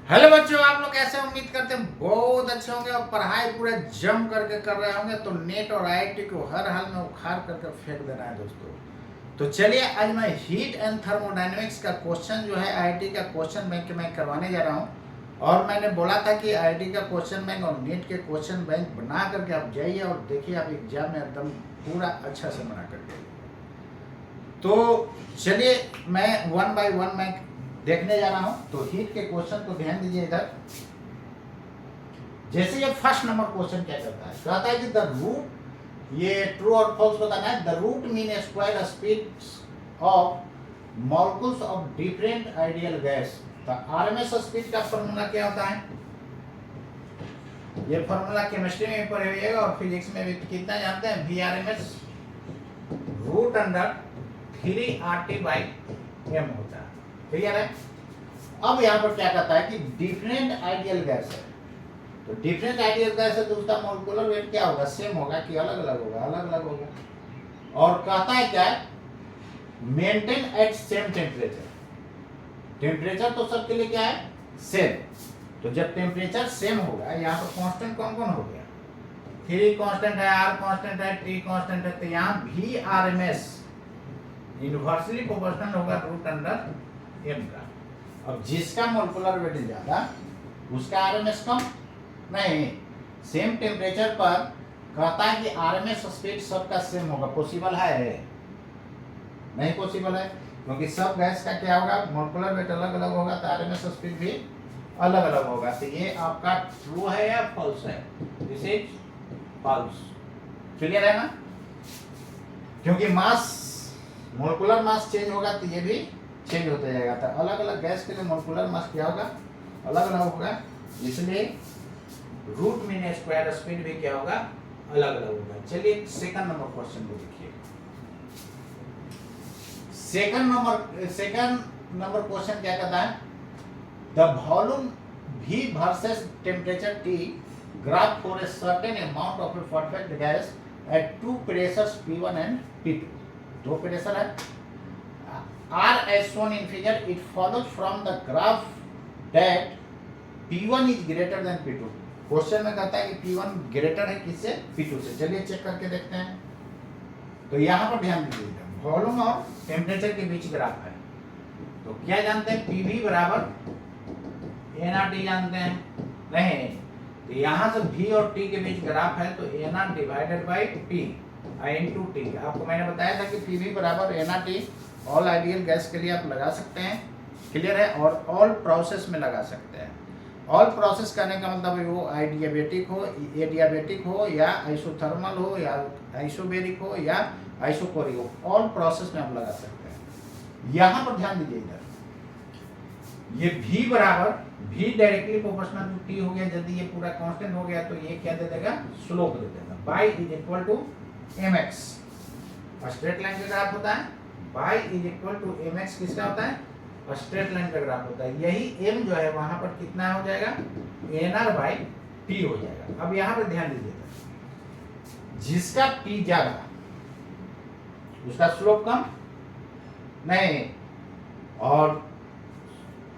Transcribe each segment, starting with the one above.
Hello बच्चों, आप लोग कैसे उम्मीद करते हैं बहुत अच्छे होंगे और पढ़ाई पूरे जम करके कर रहे होंगे। तो नेट और आईआईटी को हर हाल में उखाड़ करके फेंक देना है दोस्तों। तो चलिए आज मैं हीट एंड थर्मोडायनेमिक्स का क्वेश्चन जो है आईआईटी का क्वेश्चन बैंक मैं करवाने जा रहा हूँ। और मैंने बोला था कि आईआईटी का क्वेश्चन बैंक और नेट के क्वेश्चन बैंक बना करके आप जाइए और देखिए आप एग्जाम में एकदम पूरा अच्छा से बना करके। तो चलिए मैं वन बाय वन मैं देखने जा रहा हूं। तो हीट के क्वेश्चन को ध्यान दीजिए इधर। जैसे ये फर्स्ट नंबर क्वेश्चन क्या करता है, कहता है कि द रूट, ये ट्रू और फॉल्स बताना है। The root mean square speed of molecules of different ideal gas. तो आरएमएस स्पीड का फॉर्मूला क्या होता है? ये फॉर्मूला केमिस्ट्री में भी पढ़े हुए और फिजिक्स में भी कितना जानते हैं? V R M S root under 3RT/m होता है। क्लियर है? अब यहाँ पर क्या कहता है कि डिफरेंट आइडियल गैस है। तो डिफरेंट आइडियल गैस है तो उसका मोलिकुलर वेट क्या होगा? सेम होगा कि अलग अलग होगा? अलग अलग होगा। और कहता है क्या है? Maintain at same temperature. Temperature तो सबके लिए क्या है? सेम। तो जब टेम्परेचर सेम होगा, यहाँ पर कांस्टेंट कौन कौन हो गया? 3 कांस्टेंट है, R कांस्टेंट है, T कांस्टेंट है। तो यहाँ भी RMS इनवर्सली प्रोपोर्शनल होगा रूट अंडर m का। अब जिसका मोलिकुलर वेट ज्यादा उसका आरएमएस कम नहीं। सेम टेम्परेचर पर कहता है कि आरएमएस स्पीड सबका सेम होगा। पॉसिबल है? नहीं पॉसिबल है, क्योंकि सब गैस का क्या होगा? मोलिकुलर वेट अलग अलग होगा तो आरएमएस स्पीड भी अलग अलग होगा। तो ये आपका ट्रू है या फॉल्स है? This is false. क्लियर है ना? क्योंकि मास, मोलिकुलर मास चेंज होगा तो ये भी चेंज होता जाएगा। तो अलग अलग गैस के लिए मोलिकुलर मास क्या होगा? अलग अलग होगा। इसलिए रूट मीन स्क्वायर स्पीड भी क्या होगा? अलग अलग होगा। चलिए सेकंड नंबर क्वेश्चन को देखिए। सेकंड नंबर क्वेश्चन क्या कहता है? The volume V versus temperature T graph for a certain amount of a perfect gas at two pressures P1 and P2. दो प्रेशर है। R as shown in figure, it follows from the graph that P1 is greater than P2. Question में कहता है कि P1 greater है किससे? P2 से। चलिए चेक करके देखते हैं। तो यहाँ पर ध्यान दीजिएगा, वॉल्यूम और टेम्परेचर के बीच ग्राफ है। तो क्या जानते हैं? PV बराबर NRT जानते हैं? नहीं। तो यहाँ से V और T के बीच ग्राफ है तो NR divided by P into T। आपको मैंने बताया था कि PV बराबर NRT ऑल आइडियल गैस के लिए आप लगा सकते हैं। क्लियर है? और ऑल प्रोसेस में लगा सकते हैं। ऑल प्रोसेस करने का मतलब वो आइडियाबेटिक हो, एडियाबेटिक हो, या आइसोथर्मल हो, या आइसोबेरिक हो, या आइसोकोरिक हो, ऑल प्रोसेस में आप लगा सकते हैं। यहाँ पर ध्यान दीजिए इधर, ये V बराबर V directly proportional to T हो गया। यदि ये पूरा कांस्टेंट हो गया तो ये क्या दे देगा? स्लोप दे देगा। y is equal to mx। Straight line का ग्राफ होता है। y is equal to mx किसका होता है? स्ट्रेट लाइन का ग्राफ होता है। यही m जो है वहां पर कितना हो जाएगा? nr बाई t हो जाएगा। अब यहाँ पर ध्यान दीजिएगा, जिसका t ज्यादा उसका स्लोप कम नहीं, और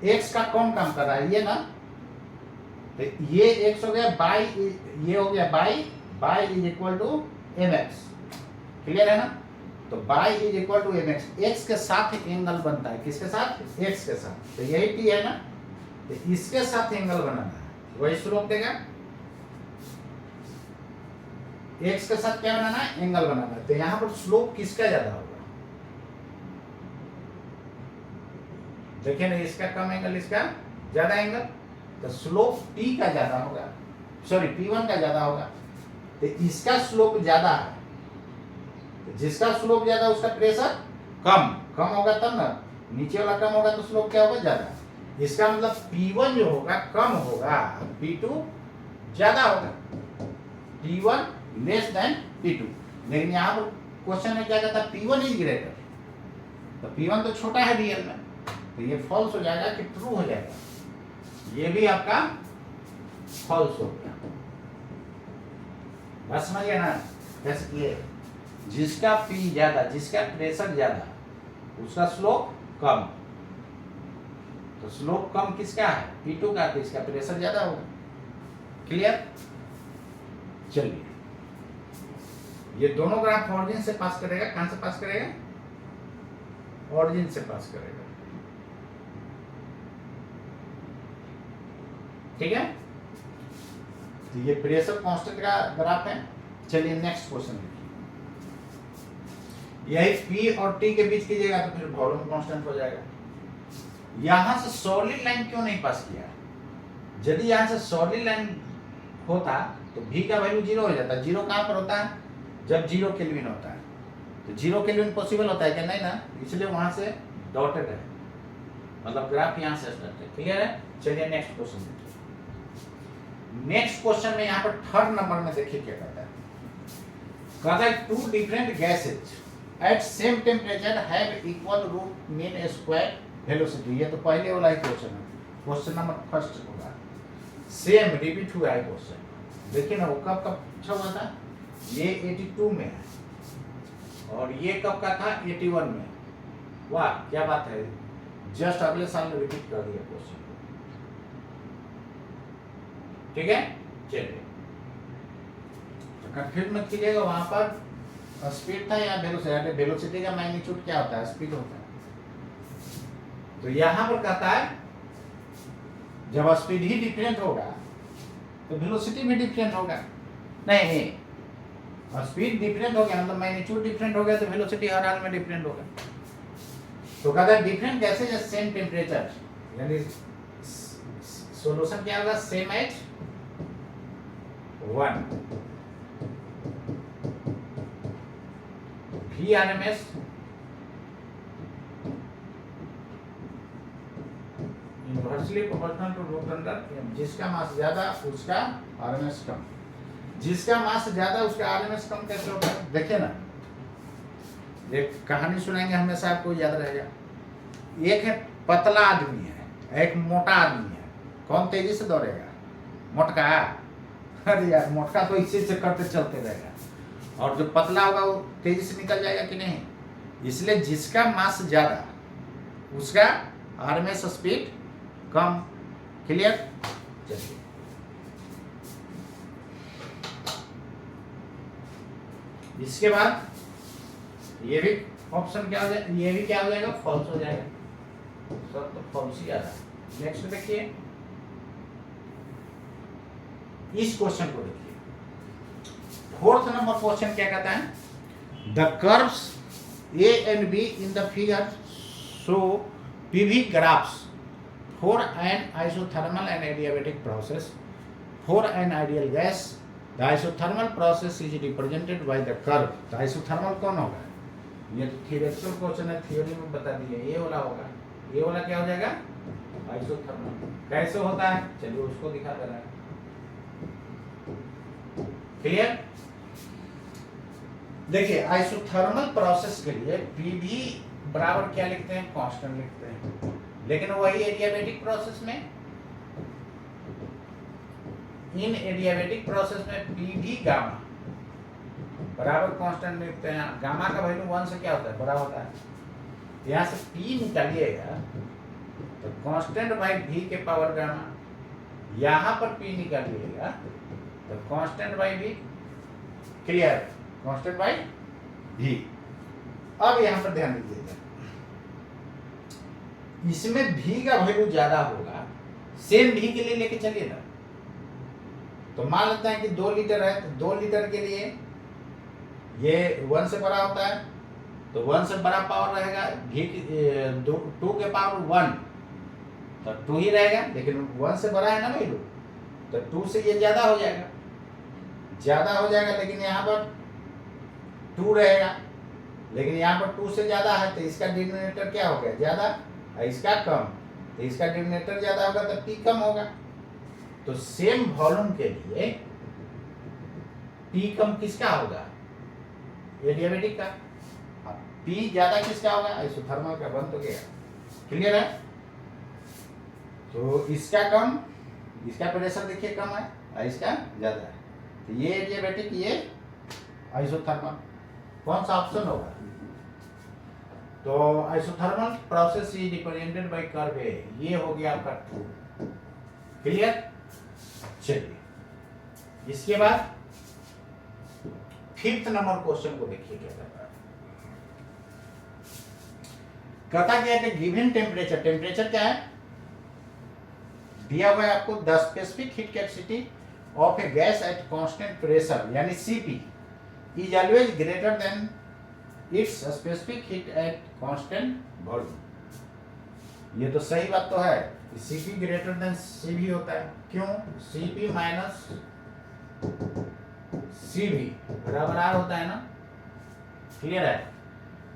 x का कौन काम कर रहा है? ये ना। तो ये x हो गया, बाई ये हो गया y is equal to mx। Clear है ना? तो y is equal to mx, x के साथ एंगल बनता है। किसके साथ? x के साथ। तो यही t है ना, तो इसके साथ एंगल बनाना है, वही स्लोप देगा। x के साथ क्या बनाना है? एंगल बनाना है। तो यहाँ पर स्लोप किसका ज्यादा होगा? देखिए ना, इसका कम एंगल, इसका ज्यादा एंगल। तो स्लोप T का ज्यादा होगा, सॉरी P1 का ज्यादा होगा। तो इसका स्लोप ज्यादा है, तो जिसका स्लोप ज्यादा उसका प्रेशर कम होगा तब ना। नीचे वाला कम होगा तो स्लोप क्या होगा? ज्यादा। इसका मतलब P1 जो होगा कम होगा, P2 ज्यादा होगा। P1 less than P2। लेकिन यहाँ पर क्वेश्चन में क्या कहता है? P1 is greater. तो P1 तो छोटा है रियल में, तो ये फॉल्स हो जाएगा कि ट्रू हो जाएगा? ये भी आपका फॉल्स हो गया। बस समझिए ना कैसे किए? जिसका P ज्यादा, जिसका प्रेशर ज्यादा, उसका स्लोप कम। तो स्लोप कम किसका है, P2 का, तो इसका प्रेशर ज्यादा होगा। क्लियर? चलिए, ये दोनों ग्राफ ऑरिजिन से पास करेगा। कहां से पास करेगा? ऑरिजिन से पास करेगा। ठीक है, तो ये प्रेशर कांस्टेंट का ग्राफ है। चलिए नेक्स्ट क्वेश्चन देखिए। यही P और T के बीच कीजिएगा तो फिर वॉल्यूम कांस्टेंट हो जाएगा। यहां से सॉलिड लाइन क्यों नहीं पास किया? यदि यहां से सॉलिड लाइन होता तो V का वैल्यू 0 हो जाता। 0 कहां पर होता है? जब 0 केल्विन होता है। तो 0 केल्विन पॉसिबल होता है क्या? नहीं ना, इसलिए वहां से डॉटेड है, मतलब ग्राफ यहां से स्टार्ट है। क्लियर है? चलिए नेक्स्ट क्वेश्चन देखिए। नेक्स्ट क्वेश्चन में यहाँ पर थर्ड नंबर में देखिए क्या कहता है। कहता है two different gases at same temperature have equal root mean square velocity. ये तो पहले वाला ही क्वेश्चन है, क्वेश्चन नंबर फर्स्ट होगा। सेम रिपीट हुआ है क्वेश्चन। देखिए ना, वो कब कब पूछा हुआ था? ये 82 में है और ये कब का था? 81 में। वाह क्या बात है, जस्ट अगले साल में रिपीट कर दिया क्वेश्चन। ठीक है, चलिए, तो कंफ्यूज मत कीजिएगा। वहां पर स्पीड था या वेलोसिटी? वेलोसिटी का मैग्नीट्यूड क्या होता है? स्पीड होता है। तो यहां पर कहता है जब स्पीड ही डिफरेंट होगा तो वेलोसिटी भी डिफरेंट होगा। नहीं, स्पीड डिफरेंट हो गया मतलब मैग्नीट्यूड डिफरेंट हो गया तो वेलोसिटी हर हाल में डिफरेंट होगा। तो कहता है different gases at same temperature, यानी सॉल्यूशन क्या होगा? Same at 1 VRMS inversely proportional to root under m। जिसका मास ज्यादा उसका RMS कम। जिसका मास ज्यादा उसका RMS कम कैसे होगा? देखिए ना, एक कहानी सुनाएंगे हमेशा, आपको याद रहेगा। एक है पतला आदमी है, एक मोटा आदमी है। कौन तेजी से दौड़ेगा? मोटका। अरे यार, मोटका तो इसी से करते चलते रहेगा और जो पतला होगा वो तेजी से निकल जाएगा कि नहीं? इसलिए जिसका मास ज्यादा उसका RMS स्पीड कम। क्लियर? चलिए, इसके बाद ये भी ऑप्शन क्या हो जाएगा? ये भी क्या हो जाएगा? फॉल्स हो जाएगा। सब तो फॉल्स ही आ रहा है। नेक्स्ट देखिए, इस क्वेश्चन को देखिए। फोर्थ नंबर क्वेश्चन क्या कहता है? The curves A and B in the figure show PV graphs for an isothermal and adiabatic process. For an ideal gas, the isothermal process is represented by the curve. तो isothermal कौन होगा? ये तो theoretical question है, theory में बता दिए। ये वाला होगा। ये वाला क्या हो जाएगा? आइसोथर्मल। कैसे होता है? चलिए उसको दिखा दे रहा है। क्लियर? देखिए, आइसोथर्मल प्रोसेस के लिए PV बराबर क्या लिखते हैं? कांस्टेंट लिखते हैं। लेकिन वही एडियाबेटिक प्रोसेस में, इन एडियाबेटिक प्रोसेस में PV गामा बराबर कांस्टेंट लिखते हैं। गामा का वैल्यू 1 से क्या होता है? बड़ा होता है। यहाँ से P निकालिएगा तो कांस्टेंट बाय V के पावर गामा। यहाँ पर P निकालिएगा तो constant by V। Clear? Constant by V। अब यहाँ पर ध्यान दीजिएगा, इसमें V का वैल्यू ज्यादा होगा। सेम V के लिए लेके चलिए ना, तो मान लेते हैं कि 2 लीटर है, तो 2 लीटर के लिए ये 1 से बड़ा होता है, तो 1 से बड़ा पावर रहेगा V की 2 के पावर 1, तो 2 ही रहेगा। लेकिन 1 से बड़ा है ना वैल्यू, तो 2 से ये ज्यादा हो जाएगा। लेकिन यहाँ पर 2 रहेगा, लेकिन यहाँ पर 2 से ज्यादा है तो इसका डिनोमिनेटर क्या हो गया? ज्यादा, इसका कम। तो इसका डिनोमिनेटर ज्यादा होगा तो P कम होगा। तो सेम वॉल्यूम के लिए P कम किसका होगा? एडियाबेटिक का। P ज्यादा किसका होगा? आइसोथर्मल का। बन तो गया। क्लियर है? तो इसका कम, इसका प्रेशर देखिए कम है और इसका ज्यादा है, तो ये एडियाबेटिक, ये आइसोथर्मल। कौन सा ऑप्शन होगा? तो isothermal process is represented by curve A, ये हो गया आपका ट्रू। क्लियर? चलिए इसके बाद फिफ्थ नंबर क्वेश्चन को देखिए क्या कहता है। कहता क्या है कि गिवन टेम्परेचर, टेम्परेचर क्या है दिया हुआ है आपको, the specific heat capacity of a gas at constant pressure यानी CP is always greater than its specific heat at constant volume. ये तो सही बात तो है, सीपी ग्रेटर देन सीवी होता है। क्यों? सीपी माइनस सीवी बराबर आर होता है ना। क्लियर है?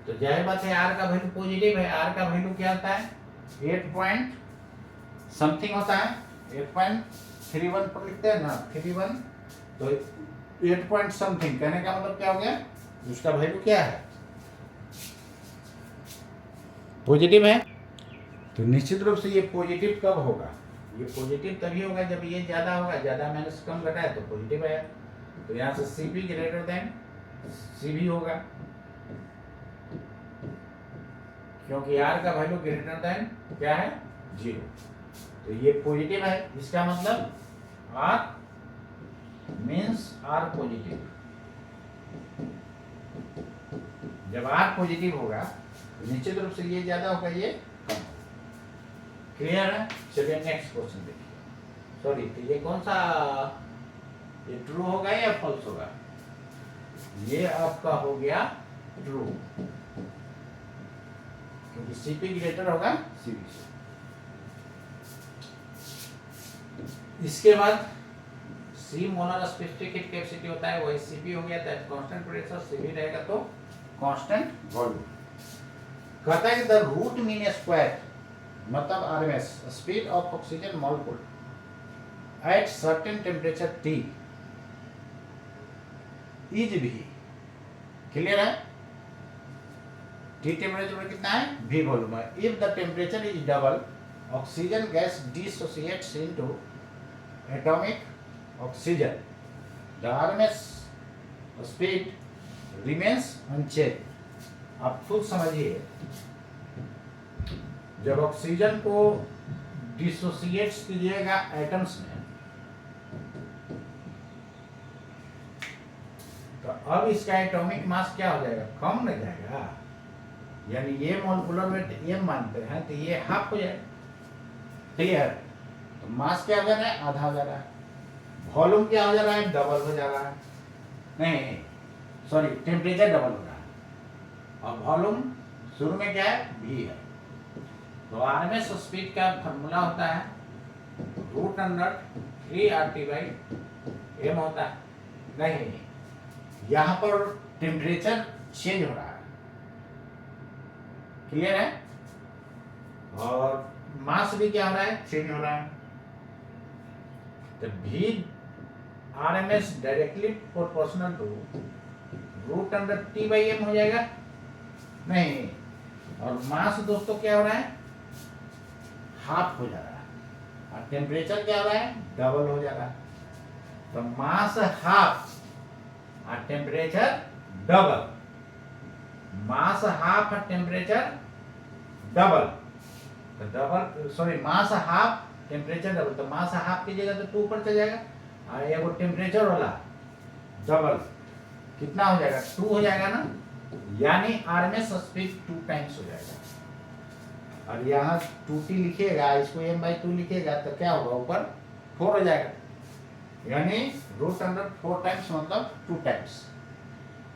तो जाहिर बात है आर का वैल्यू पॉजिटिव है, आर का वैल्यू क्या होता है 8 पॉइंट समथिंग होता है, 8.31 पर लिखते हैं ना 31, तो 8 पॉइंट समथिंग कहने का मतलब क्या हो गया, उसका वैल्यू क्या है पॉजिटिव है। तो निश्चित रूप से ये पॉजिटिव कब होगा, ये पॉजिटिव तभी होगा जब ये ज्यादा होगा, ज्यादा माइनस कम घटा है तो पॉजिटिव है। तो यहाँ से सीपी ग्रेटर देन सीवी होगा, क्योंकि आर का वैल्यू ग्रेटर देन क्या है 0, तो ये पॉजिटिव है। इसका मतलब आर मीन्स आर पॉजिटिव। जब आर पॉजिटिव होगा तो निश्चित रूप से ये ज्यादा होगा, ये कम होगा। क्लियर है? चलिए नेक्स्ट क्वेश्चन देखिए। सॉरी, तो ये कौन सा, ये ट्रू होगा या फॉल्स होगा? ये आपका हो गया ट्रू, क्योंकि सीपी ग्रेटर होगा सीवी से। इसके बाद C molar specific heat capacity होता है, वही सीपी हो गया, दैट कांस्टेंट प्रेशर, सीवी रहेगा तो कांस्टेंट वॉल्यूम। कहता है कि द रूट मीन स्क्वायर मतलब RMS speed of oxygen molecule at certain temperature T is भी। क्लियर है? टी टेम्परेचर पर कितना है, भी वॉल्यूम है। If the temperature is double oxygen gas dissociates into atomic oxygen, the RMS speed remains unchange. आप खुद समझिए, जब ऑक्सीजन को डिसोसिएट्स कीजिएगा एटम्स में, तो अब इसका एटॉमिक मास क्या हो जाएगा, कम नहीं जाएगा। यानी ये मॉलिक्यूलर वेट ये मानते हैं तो ये हाफ हो जाएगा। क्लियर? तो मास क्या हो जा रहा है, आधा हो जा रहा है। वॉल्यूम क्या हो जा रहा है, डबल हो जा रहा है। नहीं सॉरी, टेम्परेचर डबल हो रहा है और वॉल्यूम शुरू में क्या है, भी है। तो आरएमएस स्पीड का फॉर्मूला होता है √3RT/m होता है। नहीं, यहाँ पर टेम्परेचर चेंज हो रहा है। क्लियर है? और मास भी क्या हो रहा है, चेंज हो रहा है। तो भी RMS directly proportional to √T/m हो जाएगा। नहीं, और मास दोस्तों क्या हो रहा है, हाफ हो जा रहा है। और टेम्परेचर क्या हो रहा है, डबल हो जा रहा है। तो मास हाफ और टेम्परेचर डबल, मास हाफ और टेम्परेचर डबल। तो डबल सॉरी, मास हाफ टेम्परेचर डबल, तो मास हाफ कीजिएगा तो 2 पर चल जाएगा, और ये वो टेम्परेचर वाला डबल कितना हो जाएगा, 2 हो जाएगा ना। यानी आरएमएस स्पीड 2 टाइम्स हो जाएगा। और यहाँ 2t लिखिएगा, इसको m/2 लिखिएगा तो क्या होगा, ऊपर 4 हो जाएगा। यानी √4 टाइम्स मतलब 2 टाइम्स।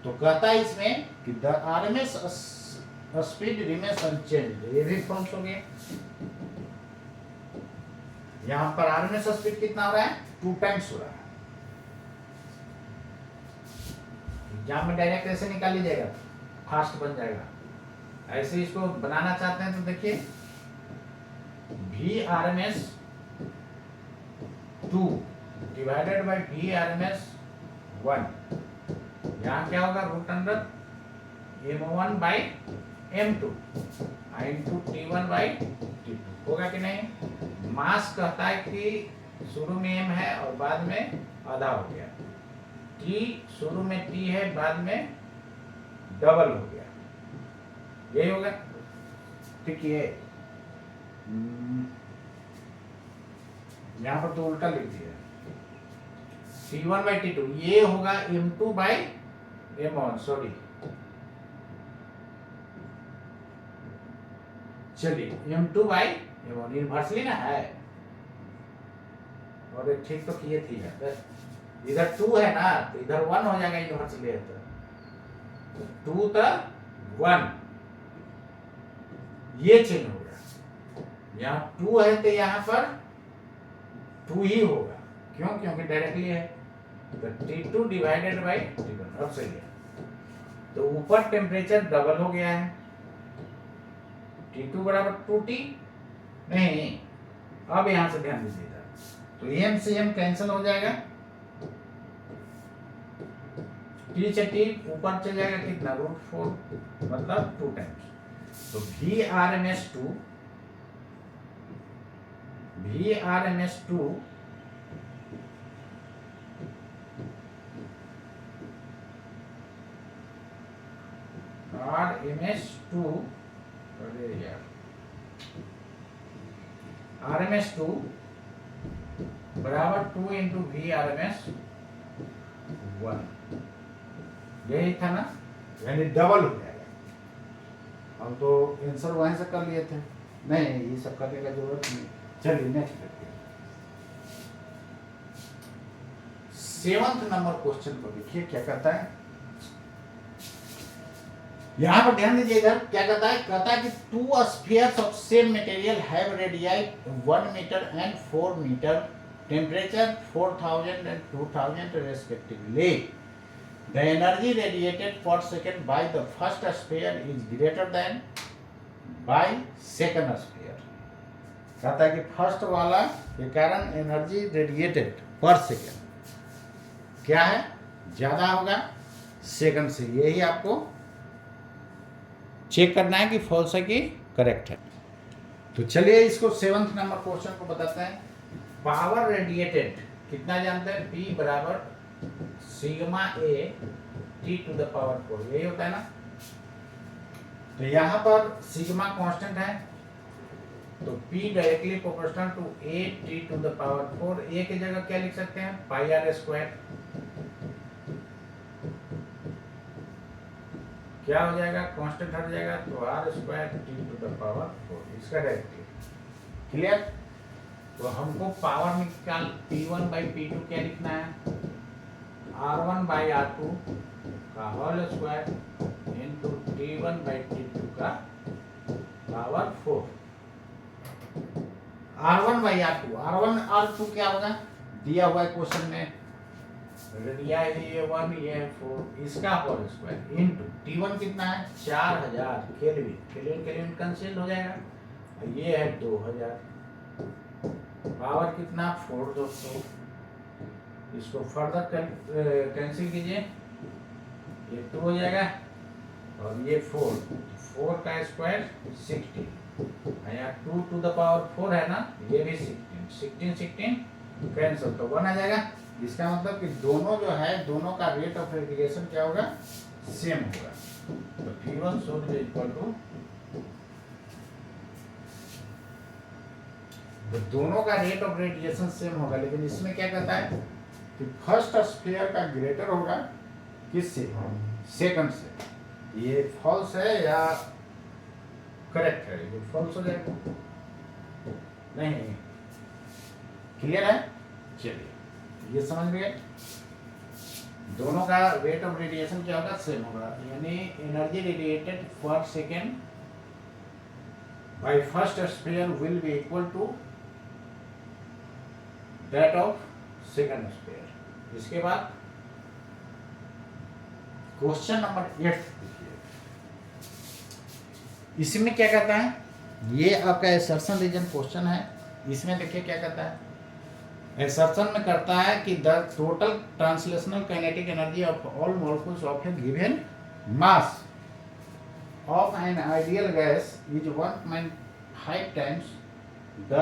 तो कहता है इसमें कि the RMS speed remains unchanged, ये भी फॉल्स हो गया। यहाँ पर आरएमएस स्पीड कितना हो रहा है, 2 टाइम्स हो रहा है। एग्जाम में डायरेक्ट ऐसे निकाल लीजिएगा, फास्ट बन जाएगा। ऐसे इसको बनाना चाहते हैं तो देखिए, VRMS 2 डिवाइडेड बाय VRMS 1, यहाँ क्या होगा, √m1/m2 इंटू T1/T2 होगा कि नहीं। मास कहता है कि शुरू में m है और बाद में आधा हो गया, T शुरू में T है बाद में डबल हो गया। यही होगा। ठीक है, यहाँ पर तो उल्टा लिख दिया, T1/T2 ये होगा M2/M1, सॉरी, चलिए M2/M1 इनवर्सली ना है, और ठीक तो किए थी यार, इधर 2 है ना तो इधर 1 हो जाएगा, इनवर्सली है तो 2 तो 1, ये चेंज होगा। यहाँ 2 है तो यहाँ पर 2 ही होगा, क्यों? क्योंकि डायरेक्टली है, तो T2 डिवाइडेड बाई T1, अब सही है। तो ऊपर टेम्परेचर डबल हो गया है, T2 बराबर 2T, नहीं, अब यहां से ध्यान दीजिएगा, तो M से M कैंसिल हो जाएगा, T से T ऊपर चल जाएगा कितना, √4, मतलब 2 टाइम्स, तो Vrms2 RMS2 बराबर 2 इंटू Vrms1, यही था ना, यानी डबल हो जाएगा। हम तो आंसर वहीं से कर लिए थे, नहीं ये सब करने का जरूरत नहीं। चलिए नेक्स्ट देखते हैं, 7th नंबर क्वेश्चन को देखिए क्या कहता है। यहां पर ध्यान दीजिएगा क्या कहता है, कि 2 spheres of same material have radii 1 metre and 4 metre, temperature 4000 and 2000 respectively. The energy radiated per second by the first sphere is greater than by second sphere. कहता है कि फर्स्ट वाला के कारण एनर्जी रेडिएटेड पर सेकेंड क्या है, ज्यादा होगा सेकंड से। यही आपको चेक करना है कि फॉल्स है कि करेक्ट है। तो चलिए इसको 7th नंबर क्वेश्चन को बताते हैं। पावर रेडिएटेड कितना जानते हैं, P बराबर sigma A T to the power 4, यही होता है ना। तो यहाँ पर सिग्मा कांस्टेंट है, तो P directly proportional to A T to the power 4। A की जगह क्या लिख सकते हैं, पाई आर स्क्वायर, क्या हो जाएगा, कांस्टेंट हट जाएगा तो R square T to the power 4, इसका डायरेक्टली क्लियर। तो हमको पावर में निकाल P1/P2 क्या लिखना है, R1/R2 का होल स्क्वायर इनटू T1/T2 का पावर 4। R1/R2, R1/R2 क्या होगा, दिया हुआ है क्वेश्चन में, रेडियाई ये 1 ये 4, इसका होल स्क्वायर इनटू T1 कितना है 4000 केल्विन, केल्विन कैंसिल हो जाएगा, ये है 2000, पावर कितना 4 दोस्तों, इसको फर्दर कैंसिल कीजिए, ये 2 हो जाएगा और ये 4 का स्क्वायर 60, यहाँ 2 टू द पावर 4 है ना, ये भी 16 कैंसिल तो 1 आ जाएगा। इसका मतलब कि दोनों जो है, दोनों का रेट ऑफ रेडिएशन क्या होगा, सेम होगा। तो P1 should be equal to, तो दोनों का रेट ऑफ रेडिएशन सेम होगा, लेकिन इसमें क्या कहता है कि फर्स्ट स्फीयर का ग्रेटर होगा किससे, सेकंड से। ये फॉल्स है या करेक्ट है, ये फॉल्स हो जाएगा, नहीं क्लियर है। चलिए ये समझ गए, दोनों का रेट ऑफ रेडिएशन क्या होगा, सेम होगा, यानी energy radiated per second by first sphere will be equal to that of second sphere. इसके बाद क्वेश्चन नंबर 8 देखिए, इसमें क्या कहता है, ये आपका एसर्शन रीजन क्वेश्चन है। इसमें देखिए क्या कहता है, एसर्शन में करता है कि the total translational kinetic energy of all molecules of A given mass of an ideal gas is 1.5 times the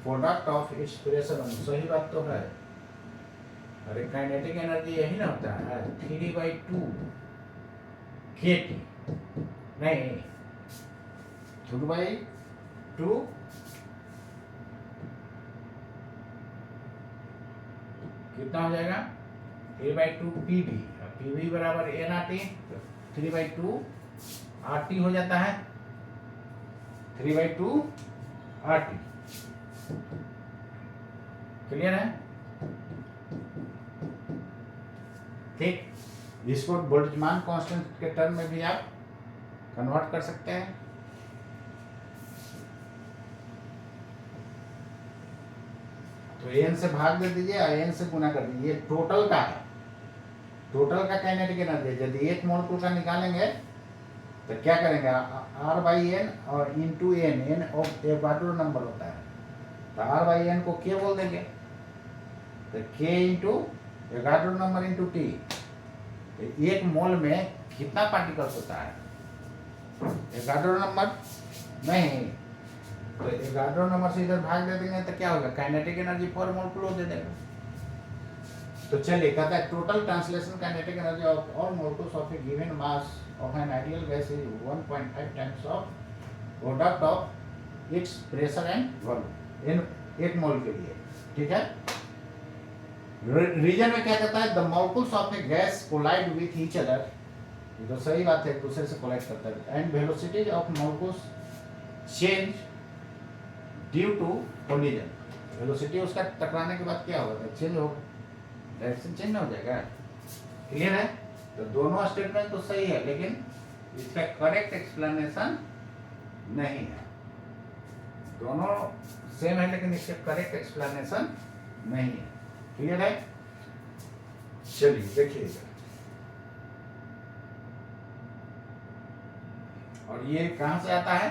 product of its pressure. सही बात तो है, अरे काइनेटिक एनर्जी यही ना होता है 3/2 kT, नहीं 3/2 कितना हो जाएगा 3/2 PV, PV बराबर NRT, 3/2 RT हो जाता है, 3/2 RT। क्लियर है? ठीक, इसको बोल्ट्जमान कांस्टेंट के टर्म में भी आप कन्वर्ट कर सकते हैं। तो n से भाग दे दीजिए और n से गुना कर दीजिए, ये टोटल का है, टोटल का काइनेटिक एनर्जी। यदि एक मोलेक्युल का निकालेंगे तो क्या करेंगे, R/n और into n of Avogadro number होता है, तो R/n को k बोल देंगे, तो k into Avogadro number into t। एक मोल में कितना पार्टिकल्स होता है, एवोगाड्रो नंबर नहीं, तो एवोगाड्रो नंबर से इधर भाग दे देंगे तो क्या होगा, काइनेटिक एनर्जी पर मोलेक्युल दे देगा। तो चलिए, कहता है total translation kinetic energy of all molecules of A given mass of an ideal gas is 1.5 times of product of its pressure and volume इन एक मोल के लिए। ठीक है, रीजन में क्या कहता है, the molecules of a gas collide with each other, ये तो सही बात है, एक दूसरे से कोलाइड करता है, and velocity of molecules change due to collision. Velocity उसका टकराने के बाद क्या होगा, चेंज होगा, डायरेक्शन चेंज हो जाएगा। क्लियर है? तो दोनों स्टेटमेंट तो सही है, लेकिन इसका करेक्ट एक्सप्लेनेशन नहीं है। दोनों सेम है लेकिन इसका करेक्ट एक्सप्लेनेशन नहीं है। क्लियर है? चलिए देखिएगा, और ये कहां से आता है,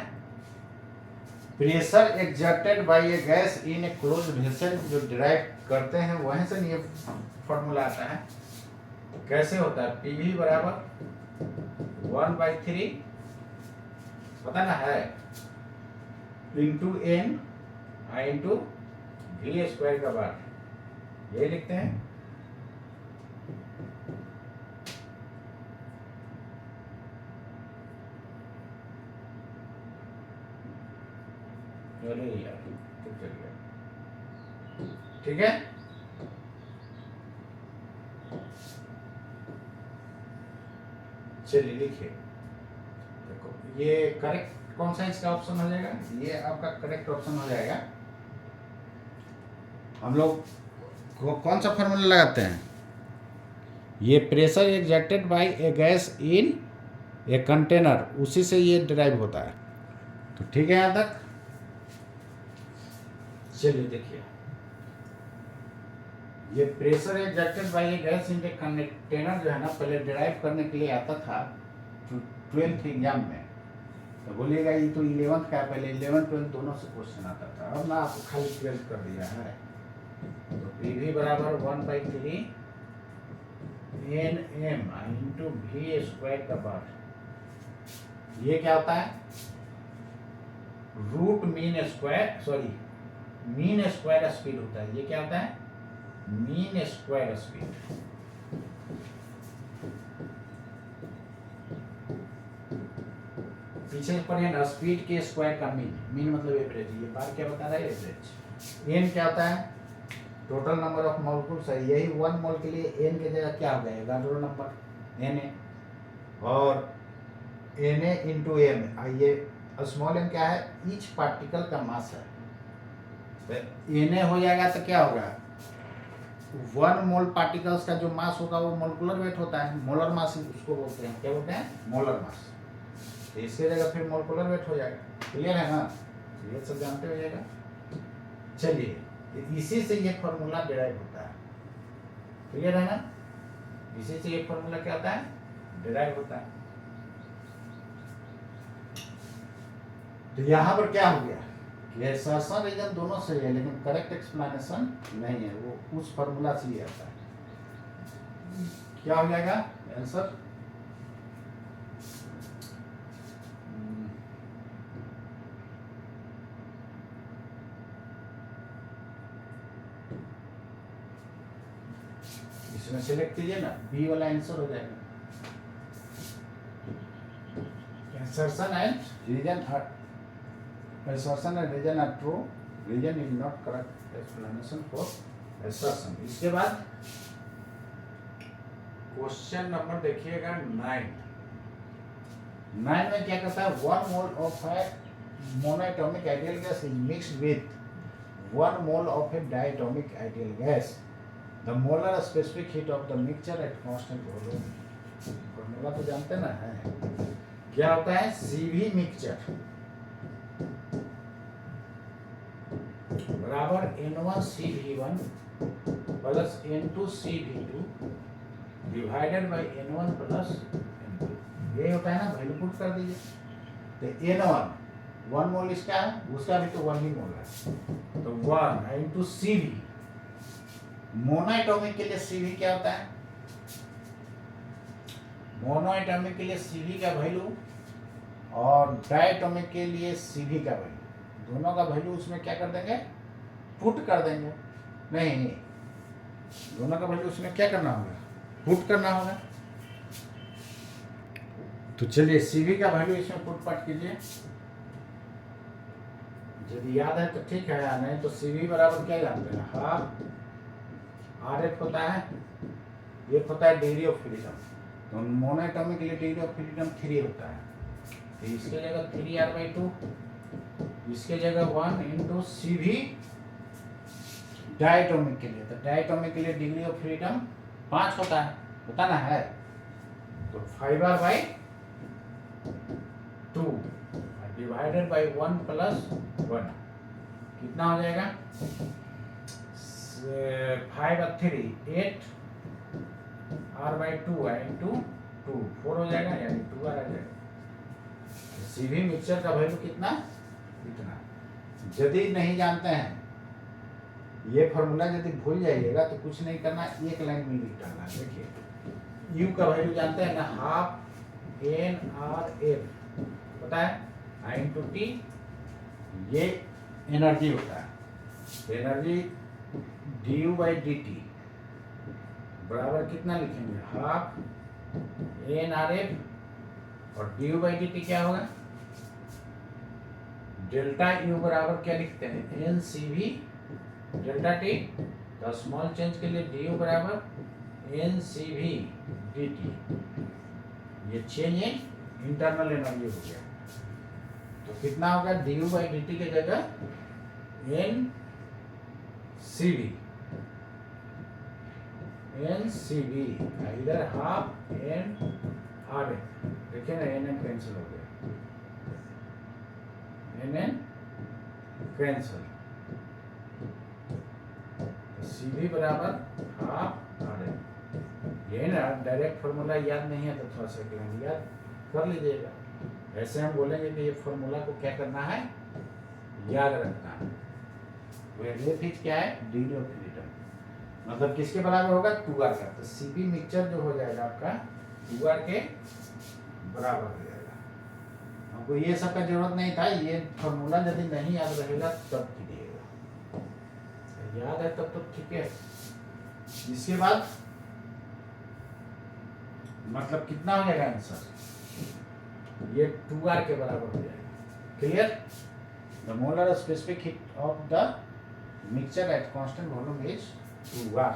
pressure exerted by A gas in a closed vessel, जो डिराइव करते हैं वहीं से ये फॉर्मूला आता है। कैसे होता है, PV बराबर 1/3 पता ना है, इंटू n इंटू V² का बार, यही लिखते हैं। चलिए यार, ठीक है, चलिए लिखिए। देखो ये करेक्ट कौन सा इसका ऑप्शन हो जाएगा, ये आपका करेक्ट ऑप्शन हो जाएगा। हम लोग कौन सा फॉर्मूला लगाते हैं, ये pressure exerted by A gas in a container, उसी से ये डिराइव होता है। तो ठीक है यहाँ तक। चलिए देखिए, ये pressure exerted by A gas in a container जो है ना, पहले डिराइव करने के लिए आता था 12th एग्जाम में, तो बोलिएगा ये तो 11th का, पहले 11th 12th दोनों से क्वेश्चन आता था, अब ना आपको खाली 12th कर दिया है। तो PV बराबर 1/3 Nm इंटू V² का बार, ये क्या होता है, root mean square, sorry mean square speed होता है। ये क्या होता है, मीन स्क्वायर स्पीड। पीछे पढ़िए ना, स्पीड के स्क्वायर का मीन, मीन मतलब एवरेज, ये बार क्या बता रहा है, एवरेज। n क्या होता है, टोटल नंबर ऑफ मोलेक्युल्स है, यही 1 मोल के लिए n की जगह क्या हो गया, एवोगाड्रो नंबर Na, और Na इंटू m, ये स्मॉल m क्या है, ईच पार्टिकल का मास है, तो Na हो जाएगा तो क्या होगा, 1 मोल पार्टिकल्स का जो मास होगा वो मोलेकुलर वेट होता है, मोलर मास उसको बोलते हैं, क्या बोलते हैं, मोलर मास। तो इसकी जगह फिर मोलेकुलर वेट हो जाएगा। क्लियर है ना, ये सब जानते हो जाएगा। चलिए, इसी से ये फॉर्मूला डिराइव होता है। क्लियर है ना, इसी से ये फॉर्मूला क्या होता है, डिराइव होता है। तो यहाँ पर क्या हो गया, ये असर्शन रीजन दोनों सही है, लेकिन करेक्ट एक्सप्लेनेशन नहीं है, वो उस फॉर्मूला से ही आता है। क्या हो जाएगा आंसर, इसमें सिलेक्ट कीजिए ना, बी वाला आंसर हो जाएगा। Assertion and reason assertion and reason are true, reason is not correct explanation for assertion. इसके बाद क्वेश्चन नंबर देखिएगा 9 में क्या कहता है, 1 mole of A monoatomic ideal gas is mixed with 1 mole of A diatomic ideal gas, the molar specific heat of the mixture at constant volume. Formula तो जानते ना है, क्या होता है, CV मिक्सचर बराबर N1CV1 plus N2CV2 divided by N1 plus N2। ये होता है ना, वैल्यू पुट कर दीजिए। तो N1 1 मोल इसका है, उसका भी तो 1 ही मोल है, तो 1 इंटू CV। मोनोएटॉमिक के लिए CV क्या होता है, मोनोएटॉमिक के लिए CV का वैल्यू और डायटोमिक के लिए CV का वैल्यू, दोनों का वैल्यू उसमें क्या कर देंगे, पुट कर देंगे। नहीं, दोनों का वैल्यू उसमें क्या करना होगा, पुट करना होगा। तो चलिए CV का वैल्यू इसमें पुट पाट कीजिए, यदि याद है तो ठीक है, या नहीं तो CV बराबर क्या जानते हैं, हाफ RF होता है, ये होता है डिग्री ऑफ फ्रीडम। तो मोनोएटॉमिक के लिए डिग्री ऑफ फ्रीडम 3 होता है, तो इसके जगह 3R/2, इसके जगह 1 इंटू CV डायटोमिक के लिए। तो डायटोमिक के लिए डिग्री ऑफ फ्रीडम 5 होता है, बताना है, तो 5R/2 डिवाइडेड बाय 1 प्लस 1 कितना हो जाएगा, 5 और 3 8 R/2 इंटू 2 4 हो जाएगा, यानी 2R आ जाएगा। CV मिक्सचर का वैल्यू कितना, इतना। यदि नहीं जानते हैं ये फॉर्मूला, यदि भूल जाइएगा तो कुछ नहीं करना, एक लाइन में लिख डालना। देखिए U का वैल्यू जानते हैं ना, हाफ NRF पता है, I इंटू T, ये एनर्जी होता है। एनर्जी du/dt बराबर कितना लिखेंगे, हाफ NRF और du/dt क्या होगा, डेल्टा U बराबर क्या लिखते हैं, NCV डेल्टा T। तो स्मॉल चेंज के लिए du बराबर NCV dt, ये चेंज इन इंटरनल एनर्जी हो गया। तो कितना होगा, du/dt की जगह NCV इधर हाफ NRF, देखिए ना NN कैंसिल हो गया, NN कैंसिल, CV बराबर हाफ RF। ये ना डायरेक्ट फॉर्मूला याद नहीं है तो थोड़ा सा याद कर लीजिएगा। ऐसे हम बोलेंगे कि ये फॉर्मूला को क्या करना है, याद रखना है। वेरिएट हीट क्या है, डिग्री ऑफ फ्रीडम, मतलब किसके बराबर होगा, 2R का। तो CV मिक्सचर जो हो जाएगा आपका 2R के बराबर हो जाएगा। हमको ये सब का जरूरत नहीं था, ये फॉर्मूला यदि नहीं याद रहेगा तब कीजिएगा, याद है तब तो ठीक है। इसके बाद मतलब कितना हो जाएगा आंसर, ये 2R के बराबर हो जाएगा। Clear, the molar specific heat of the mixture at constant volume is 2R।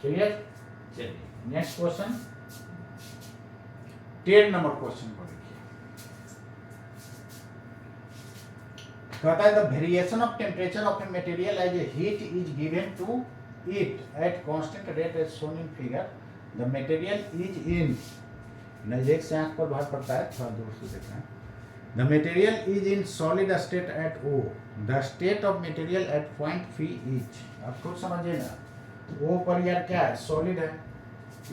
Clear, चलिए नेक्स्ट क्वेश्चन 10 नंबर क्वेश्चन को देखिए। कहता है the variation of temperature of a material as a heat is given to it at constant rate as shown in figure. The material is in, नजदीक से आंख पर भार पड़ता है, थोड़ा दूर से देखना। The material is in solid state at O, the state of material at point P इच। अब खुद समझिए ना, O पर यार क्या है, सॉलिड है,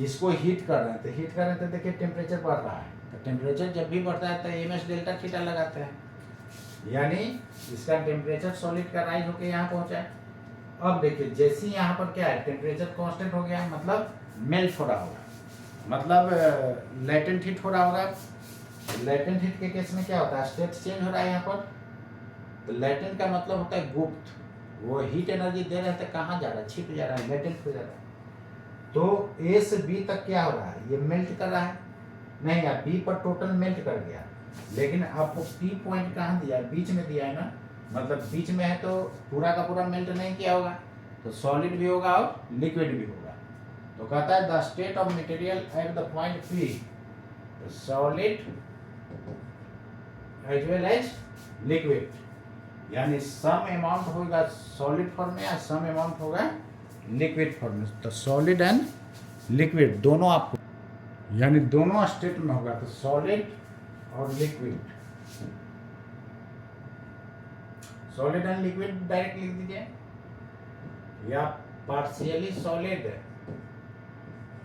इसको हीट कर रहे हैं, तो हीट कर रहे हैं तो देखिए टेम्परेचर बढ़ रहा है। तो टेम्परेचर जब भी बढ़ता है तो MS डेल्टा थीटा लगाते हैं, यानी इसका टेम्परेचर सॉलिड का राइज होकर यहाँ पहुँचा है। अब देखिए जैसे यहाँ पर क्या है, टेम्परेचर कांस्टेंट हो गया है, मतलब मेल्ट हो रहा होगा, मतलब लेटेंट हीट हो रहा होगा। लेटेंट हीट के केस में क्या होता है, स्टेट चेंज हो रहा है यहाँ पर। तो लेटेंट का मतलब होता है गुप्त, वो हीट एनर्जी दे रहे थे, कहाँ जा रहा है, छिप जा रहा है, लेटेंट हो जा रहा है। तो ए से बी तक क्या हो रहा है, ये मेल्ट कर रहा है, नहीं यार बी पर टोटल मेल्ट कर गया, लेकिन आपको पी पॉइंट कहाँ दिया है, बीच में दिया है ना, मतलब बीच में है तो पूरा का पूरा मेल्ट नहीं किया होगा, तो सॉलिड भी होगा और लिक्विड भी होगा। तो कहता है the state of material at the point P, solid as well as liquid, यानी सम अमाउंट होगा सॉलिड फॉर्म में या सम अमाउंट होगा लिक्विड फॉर्म में। तो सॉलिड एंड लिक्विड दोनों आपको, यानी दोनों स्टेट में होगा, तो सॉलिड और liquid, solid and liquid direct लिख दीजिए, या पार्शियली सॉलिड,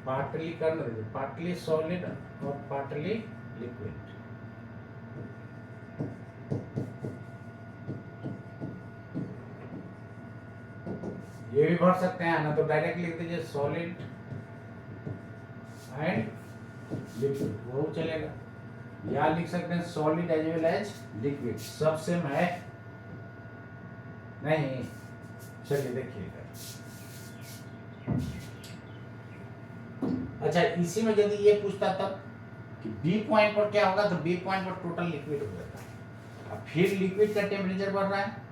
पार्टली कर दीजिए, पार्टली सॉलिड और पार्टली लिक्विड। ये भी भर सकते हैं ना, तो डायरेक्ट लिख दीजिए सॉलिड एंड लिक्विड, वो चलेगा, या लिख सकते हैं solid as well as liquid, सब सेम है नहीं। चलिए देखिएगा, अच्छा इसी में यदि ये पूछता तब कि बी पॉइंट पर क्या होगा, तो बी पॉइंट पर टोटल लिक्विड हो जाता है, अब फिर लिक्विड का टेम्परेचर बढ़ रहा है,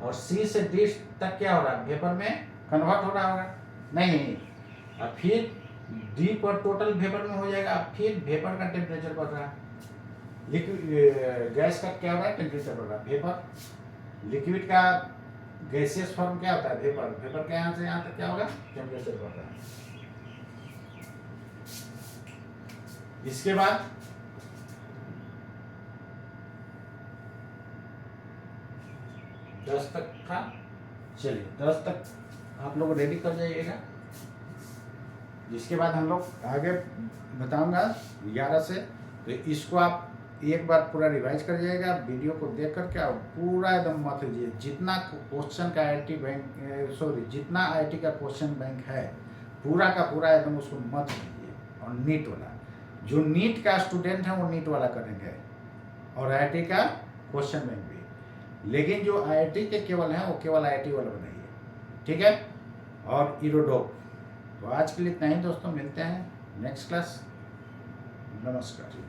और सी से डी तक क्या हो रहा है, वेपर में कन्वर्ट हो रहा होगा, नहीं, अब फिर डी पर टोटल वेपर में हो जाएगा, अब फिर वेपर का टेम्परेचर बढ़ रहा है, लिक्विड गैस का क्या हो रहा है, टेम्परेचर बढ़ रहा है, वेपर, लिक्विड का गैसियस फॉर्म क्या होता है, वेपर, वेपर के यहाँ से यहाँ तक क्या होगा, टेम्परेचर बढ़ रहा है। इसके बाद दस तक था, चलिए 10 तक आप लोग रेडी कर जाइएगा, जिसके बाद हम लोग आगे बताऊंगा 11 से, तो इसको आप एक बार पूरा रिवाइज कर जाइएगा, वीडियो को देख करके आप पूरा एकदम मत लीजिए, जितना क्वेश्चन का आईआईटी बैंक जितना आईआईटी का क्वेश्चन बैंक है पूरा का पूरा एकदम उसको मत लीजिए, और नीट वाला, जो नीट का स्टूडेंट है वो नीट वाला करेंगे, और आईआईटी का क्वेश्चन बैंक भी, लेकिन जो आईआईटी के केवल हैं वो केवल आईआईटी वाला बनाइए, ठीक है, और इरोडोप। तो आज के लिए इतना ही दोस्तों, मिलते हैं नेक्स्ट क्लास, नमस्कार।